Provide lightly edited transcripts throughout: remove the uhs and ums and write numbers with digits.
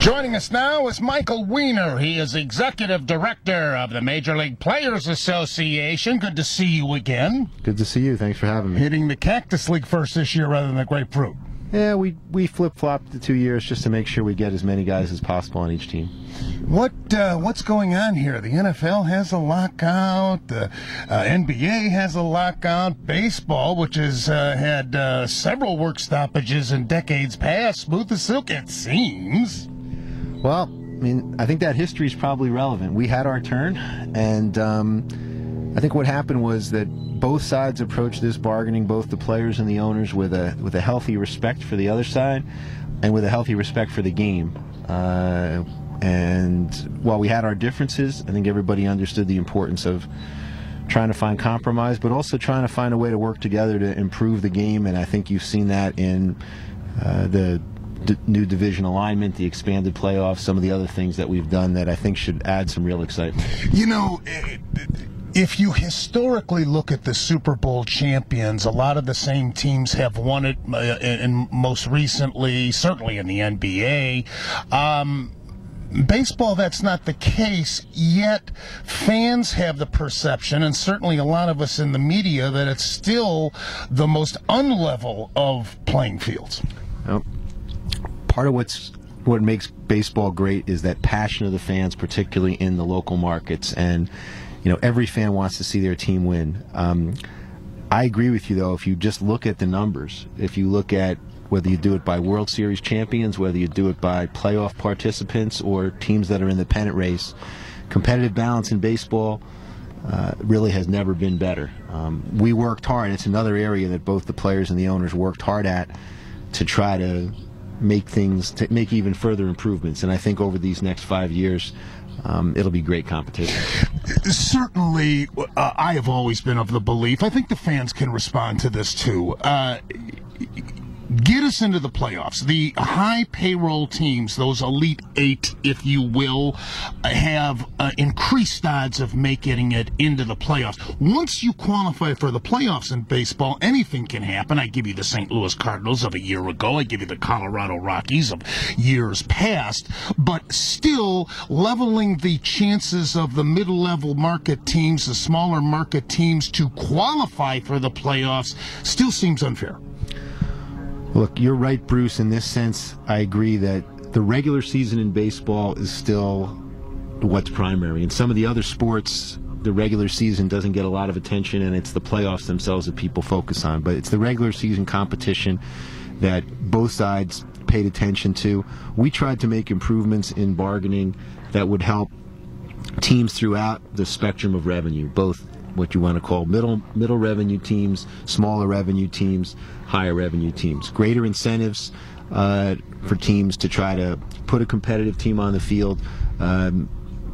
Joining us now is Michael Weiner. He is Executive Director of the Major League Players Association. Good to see you again. Good to see you. Thanks for having me. Hitting the Cactus League first this year rather than the Grapefruit. Yeah, we flip-flopped the 2 years just to make sure we get as many guys as possible on each team. What's going on here? The NFL has a lockout. The NBA has a lockout. Baseball, which has had several work stoppages in decades past, smooth as silk, it seems. Well, I mean, I think that history is probably relevant. We had our turn, and I think what happened was that both sides approached this bargaining, both the players and the owners, with a healthy respect for the other side and with a healthy respect for the game. And while we had our differences, I think everybody understood the importance of trying to find compromise, but also trying to find a way to work together to improve the game. And I think you've seen that in the new division alignment, the expanded playoffs, some of the other things that we've done that I think should add some real excitement. You know, if you historically look at the Super Bowl champions, a lot of the same teams have won it, and most recently, certainly in the NBA. Baseball, that's not the case, yet fans have the perception, and certainly a lot of us in the media, that it's still the most unlevel of playing fields. Well, part of what makes baseball great is that passion of the fans, particularly in the local markets, and you know, every fan wants to see their team win. I agree with you, though, if you just look at the numbers, if you look at whether you do it by World Series champions, whether you do it by playoff participants or teams that are in the pennant race, competitive balance in baseball really has never been better. We worked hard. It's another area that both the players and the owners worked hard at to try to make even further improvements. And I think over these next 5 years, it'll be great competition. Certainly, I have always been of the belief, I think the fans can respond to this too, get us into the playoffs. The high payroll teams, those elite eight, if you will, have increased odds of making it into the playoffs. Once you qualify for the playoffs in baseball, anything can happen. I give you the St. Louis Cardinals of a year ago. I give you the Colorado Rockies of years past. But still, leveling the chances of the middle-level market teams, the smaller market teams, to qualify for the playoffs still seems unfair. Look, you're right, Bruce. In this sense, I agree that the regular season in baseball is still what's primary. In some of the other sports, the regular season doesn't get a lot of attention, and it's the playoffs themselves that people focus on. But it's the regular season competition that both sides paid attention to. We tried to make improvements in bargaining that would help teams throughout the spectrum of revenue, both what you want to call middle revenue teams, smaller revenue teams, higher revenue teams. Greater incentives for teams to try to put a competitive team on the field,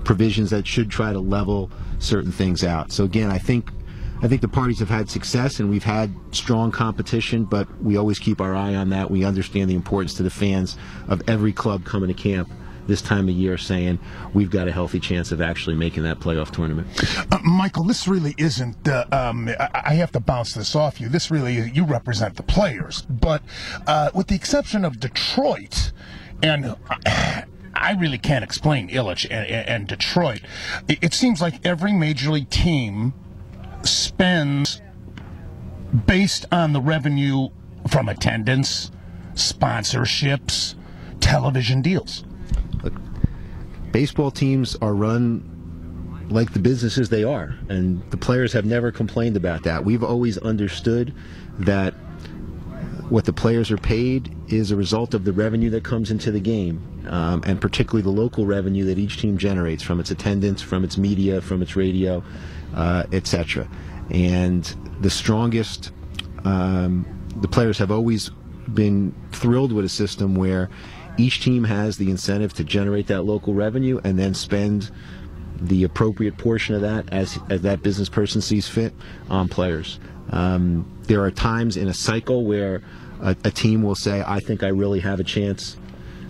provisions that should try to level certain things out. So again, I think the parties have had success, and we've had strong competition, but we always keep our eye on that. We understand the importance to the fans of every club coming to camp this time of year saying we've got a healthy chance of actually making that playoff tournament. Michael, this really isn't, I have to bounce this off you. This really, you represent the players. But with the exception of Detroit, and I really can't explain Ilitch and Detroit, it seems like every major league team spends based on the revenue from attendance, sponsorships, television deals. Baseball teams are run like the businesses they are, and the players have never complained about that. We've always understood that what the players are paid is a result of the revenue that comes into the game, and particularly the local revenue that each team generates from its attendance, from its media, from its radio, etc. And the strongest, the players have always been thrilled with a system where each team has the incentive to generate that local revenue and then spend the appropriate portion of that as that business person sees fit on players. There are times in a cycle where a team will say, I think I really have a chance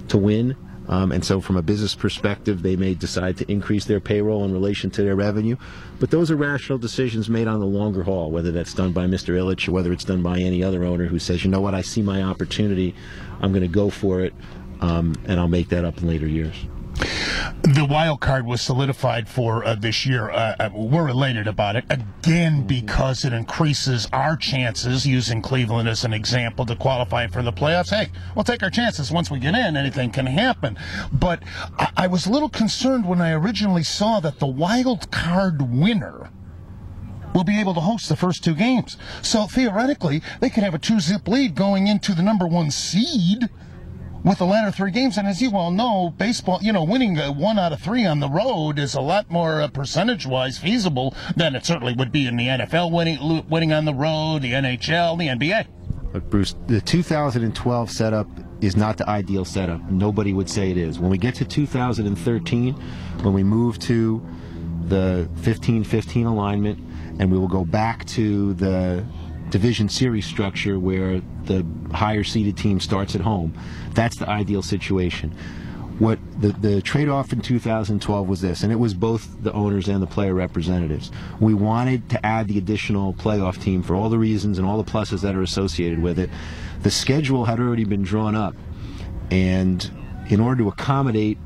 to win. And so from a business perspective, they may decide to increase their payroll in relation to their revenue. But those are rational decisions made on the longer haul, whether that's done by Mr. Ilitch or whether it's done by any other owner who says, you know what, I see my opportunity, I'm going to go for it. and I'll make that up in later years. The wild card was solidified for this year. We're elated about it, again, because it increases our chances, using Cleveland as an example, to qualify for the playoffs. Hey, we'll take our chances. Once we get in, anything can happen. But I was a little concerned when I originally saw that the wild card winner will be able to host the first 2 games. So theoretically, they could have a 2-zip lead going into the number 1 seed with the latter 3 games. And as you all know, baseball, winning 1 out of 3 on the road is a lot more percentage-wise feasible than it certainly would be in the NFL, winning on the road, the NHL, the NBA. Look, Bruce, the 2012 setup is not the ideal setup. Nobody would say it is. When we get to 2013, when we move to the 15-15 alignment, and we will go back to the division series structure where the higher seeded team starts at home. That's the ideal situation. What the trade-off in 2012 was this, and it was both the owners and the player representatives. We wanted to add the additional playoff team for all the reasons and all the pluses that are associated with it. The schedule had already been drawn up, and in order to accommodate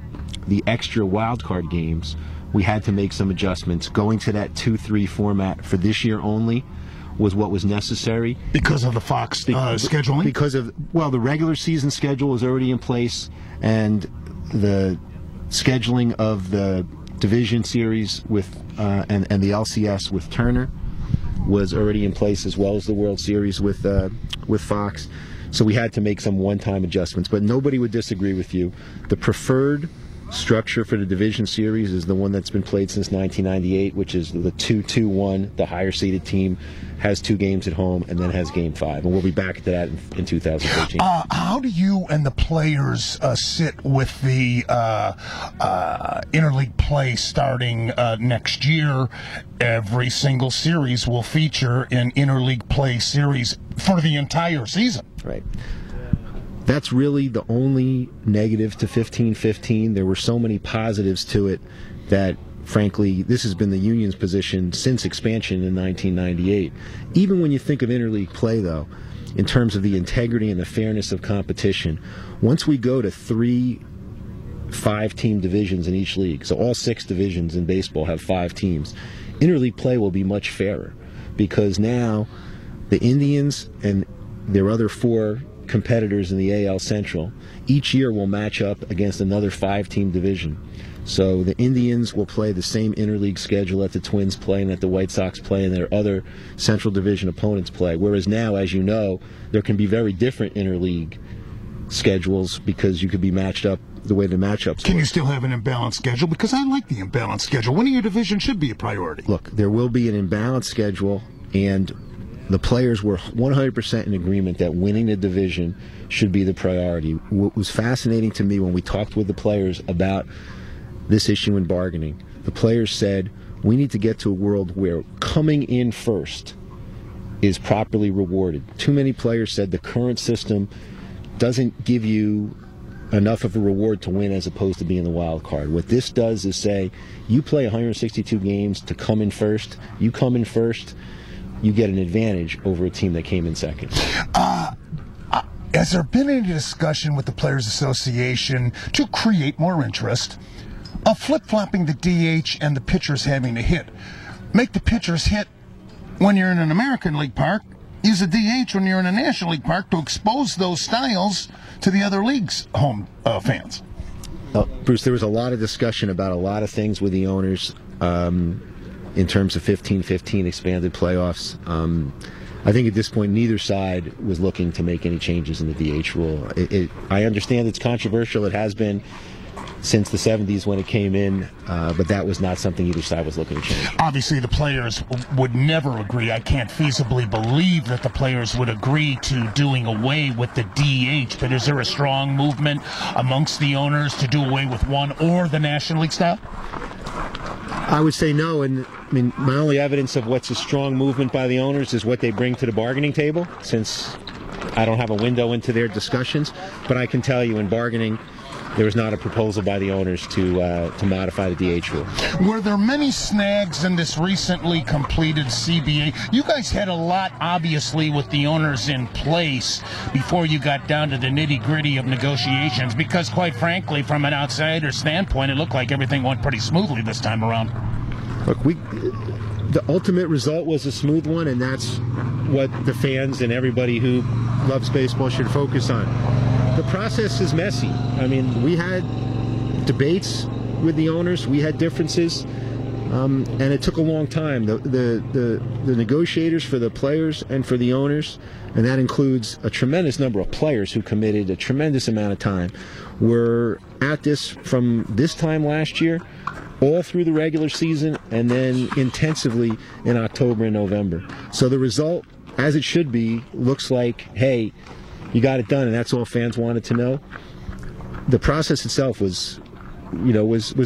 the extra wild card games, we had to make some adjustments. Going to that 2-3 format for this year only was what was necessary. Because of the Fox scheduling? Because of, the regular season schedule was already in place, and the scheduling of the division series with and the LCS with Turner was already in place, as well as the World Series with Fox. So we had to make some one-time adjustments, but nobody would disagree with you. The preferred structure for the division series is the one that's been played since 1998, which is the 2-2-1. The higher seeded team has 2 games at home and then has game 5, and we'll be back to that in 2013. How do you and the players sit with the interleague play starting next year? Every single series will feature an interleague play series for the entire season. Right. That's really the only negative to 15-15. There were so many positives to it that, frankly, this has been the union's position since expansion in 1998. Even when you think of interleague play, though, in terms of the integrity and the fairness of competition, once we go to 3 5-team divisions in each league, so all 6 divisions in baseball have 5 teams, interleague play will be much fairer, because now the Indians and their other 4 competitors in the AL Central each year will match up against another 5-team division. So the Indians will play the same interleague schedule that the Twins play and that the White Sox play and their other Central Division opponents play. Whereas now, as you know, there can be very different interleague schedules because you could be matched up the way the matchups Can work. you still have an imbalanced schedule? Because I like the imbalanced schedule. Winning your division should be a priority. Look, there will be an imbalanced schedule, and the players were 100% in agreement that winning the division should be the priority. What was fascinating to me when we talked with the players about this issue in bargaining, the players said, we need to get to a world where coming in first is properly rewarded. Too many players said the current system doesn't give you enough of a reward to win as opposed to being the wild card. What this does is say, you play 162 games to come in first. You come in first, you get an advantage over a team that came in second. Has there been any discussion with the Players Association to create more interest of flip-flopping the DH and the pitchers having to hit? Make the pitchers hit when you're in an American League park, use a DH when you're in a National League park to expose those styles to the other league's home fans. Bruce, there was a lot of discussion about a lot of things with the owners in terms of 15-15 expanded playoffs. I think at this point neither side was looking to make any changes in the DH rule. I understand it's controversial. It has been since the 70s when it came in, but that was not something either side was looking to change. Obviously, the players would never agree. I can't feasibly believe that the players would agree to doing away with the DH, but is there a strong movement amongst the owners to do away with one or the National League style? I would say no, and I mean, my only evidence of what's a strong movement by the owners is what they bring to the bargaining table, since I don't have a window into their discussions. But I can tell you in bargaining, there was not a proposal by the owners to modify the DH rule. Were there many snags in this recently completed CBA? You guys had a lot, obviously, with the owners in place before you got down to the nitty-gritty of negotiations, because, quite frankly, from an outsider standpoint, it looked like everything went pretty smoothly this time around. Look, the ultimate result was a smooth one, and that's what the fans and everybody who loves baseball should focus on. The process is messy. I mean, we had debates with the owners, we had differences, and it took a long time. The negotiators for the players and for the owners, and that includes a tremendous number of players who committed a tremendous amount of time, were at this from this time last year all through the regular season, and then intensively in October and November. So the result, as it should be, looks like, hey, you got it done, and that's all fans wanted to know. The process itself was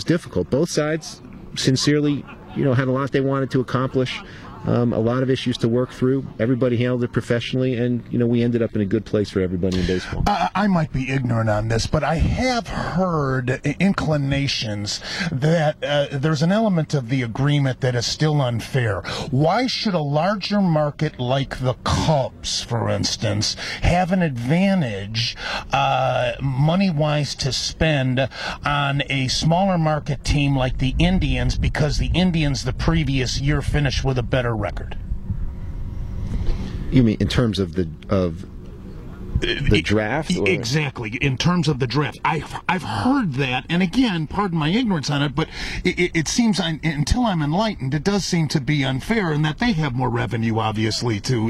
difficult. Both sides sincerely, had a lot they wanted to accomplish, a lot of issues to work through. Everybody handled it professionally, and we ended up in a good place for everybody in baseball. I might be ignorant on this, but I have heard inclinations that there's an element of the agreement that is still unfair. Why should a larger market like the Cubs, for instance, have an advantage money-wise to spend on a smaller market team like the Indians, because the Indians the previous year finished with a better record? You mean in terms of the draft? Or? Exactly, in terms of the draft. I've heard that, and again, pardon my ignorance on it, but it seems, until I'm enlightened, it does seem to be unfair, in that they have more revenue, obviously, to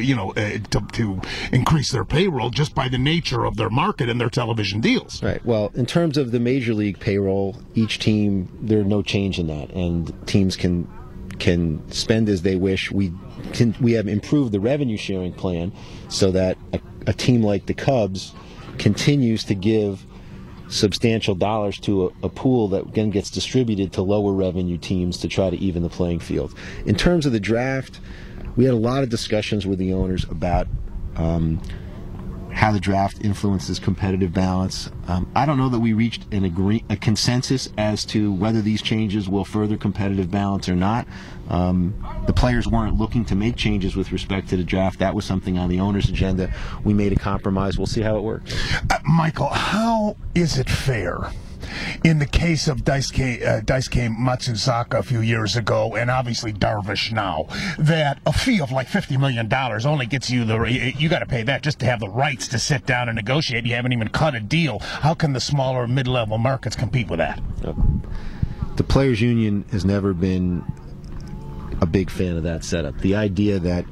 increase their payroll just by the nature of their market and their television deals. Right. Well, in terms of the major league payroll, each team, there's no change in that, and teams can spend as they wish. We have improved the revenue sharing plan so that a team like the Cubs continues to give substantial dollars to a pool that then gets distributed to lower revenue teams to try to even the playing field. In terms of the draft, we had a lot of discussions with the owners about how the draft influences competitive balance. I don't know that we reached a consensus as to whether these changes will further competitive balance or not. The players weren't looking to make changes with respect to the draft. That was something on the owner's agenda. We made a compromise. We'll see how it works. Michael, how is it fair, in the case of Daisuke Matsuzaka a few years ago, and obviously Darvish now, that a fee of like $50 million only gets you you got to pay that just to have the rights to sit down and negotiate? You haven't even cut a deal. How can the smaller mid-level markets compete with that? The Players Union has never been a big fan of that setup. The idea that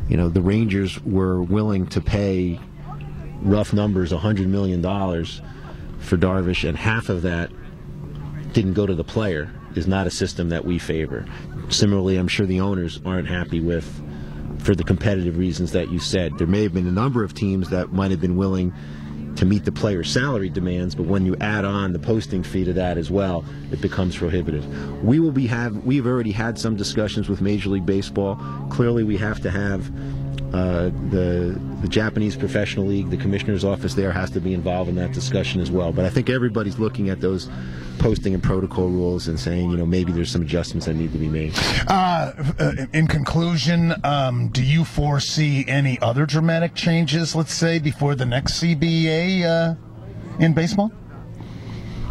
the Rangers were willing to pay, rough numbers, $100 million for Darvish, and half of that didn't go to the player, is not a system that we favor. Similarly, I'm sure the owners aren't happy with, for the competitive reasons that you said. There may have been a number of teams that might have been willing to meet the player's salary demands, but when you add on the posting fee to that as well, it becomes prohibitive. We've already had some discussions with Major League Baseball. Clearly, we have to have the Japanese Professional League, the commissioner's office there has to be involved in that discussion as well. But I think everybody's looking at those posting and protocol rules and saying, maybe there's some adjustments that need to be made. In conclusion, do you foresee any other dramatic changes, let's say, before the next CBA in baseball?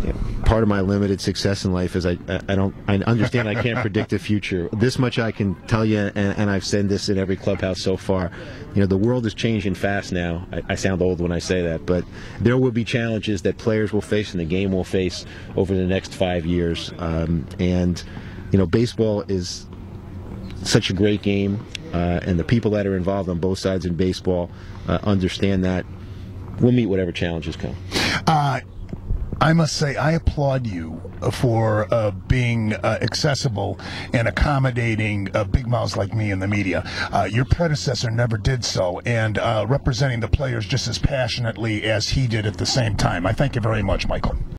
Yeah. Part of my limited success in life is I understand I can't predict the future. This much I can tell you, and I've said this in every clubhouse so far. The world is changing fast now. I sound old when I say that, but there will be challenges that players will face and the game will face over the next 5 years. Baseball is such a great game, and the people that are involved on both sides in baseball understand that. We'll meet whatever challenges come. I must say, I applaud you for being accessible and accommodating big mouths like me in the media. Your predecessor never did so, and representing the players just as passionately as he did at the same time. I thank you very much, Michael.